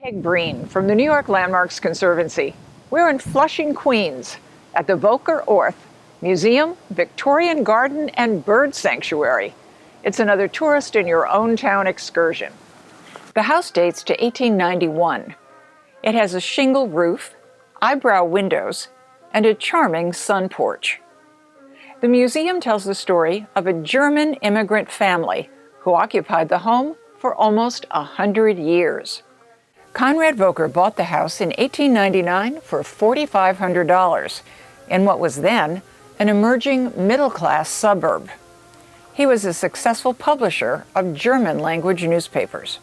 Peg Breen from the New York Landmarks Conservancy. We're in Flushing, Queens at the Voelker Orth Museum, Victorian Garden, and Bird Sanctuary. It's another tourist in your own town excursion. The house dates to 1891. It has a shingle roof, eyebrow windows, and a charming sun porch. The museum tells the story of a German immigrant family who occupied the home for almost 100 years. Conrad Voelcker bought the house in 1899 for $4,500 in what was then an emerging middle-class suburb. He was a successful publisher of German-language newspapers.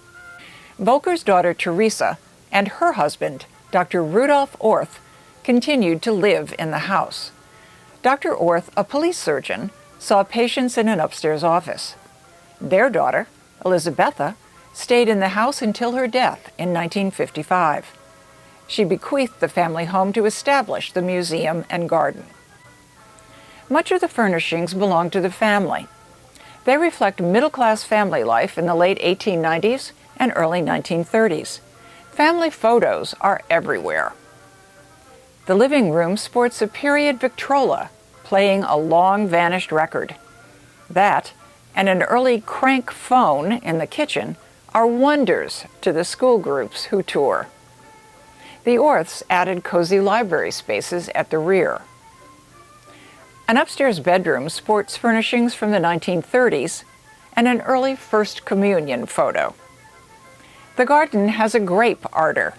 Voelker's daughter Teresa and her husband, Dr. Rudolf Orth, continued to live in the house. Dr. Orth, a police surgeon, saw patients in an upstairs office. Their daughter, Elizabetha, stayed in the house until her death in 1955. She bequeathed the family home to establish the museum and garden. Much of the furnishings belong to the family. They reflect middle-class family life in the late 1890s and early 1930s. Family photos are everywhere. The living room sports a period Victrola, playing a long-vanished record. That, and an early crank phone in the kitchen, are wonders to the school groups who tour. The Orths added cozy library spaces at the rear. An upstairs bedroom sports furnishings from the 1930s and an early First Communion photo. The garden has a grape arbor.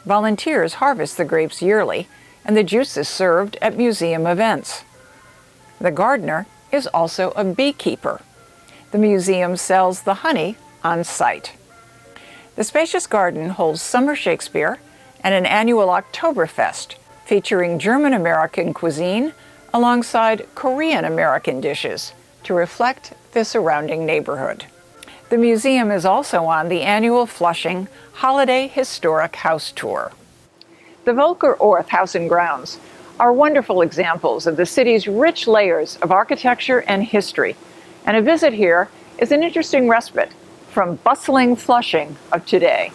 Volunteers harvest the grapes yearly, and the juice is served at museum events. The gardener is also a beekeeper. The museum sells the honey on site. The spacious garden holds Summer Shakespeare and an annual Oktoberfest featuring German-American cuisine alongside Korean-American dishes to reflect the surrounding neighborhood. The museum is also on the annual Flushing Holiday Historic House Tour. The Voelker Orth House and Grounds are wonderful examples of the city's rich layers of architecture and history, and a visit here is an interesting respite from bustling Flushing of today.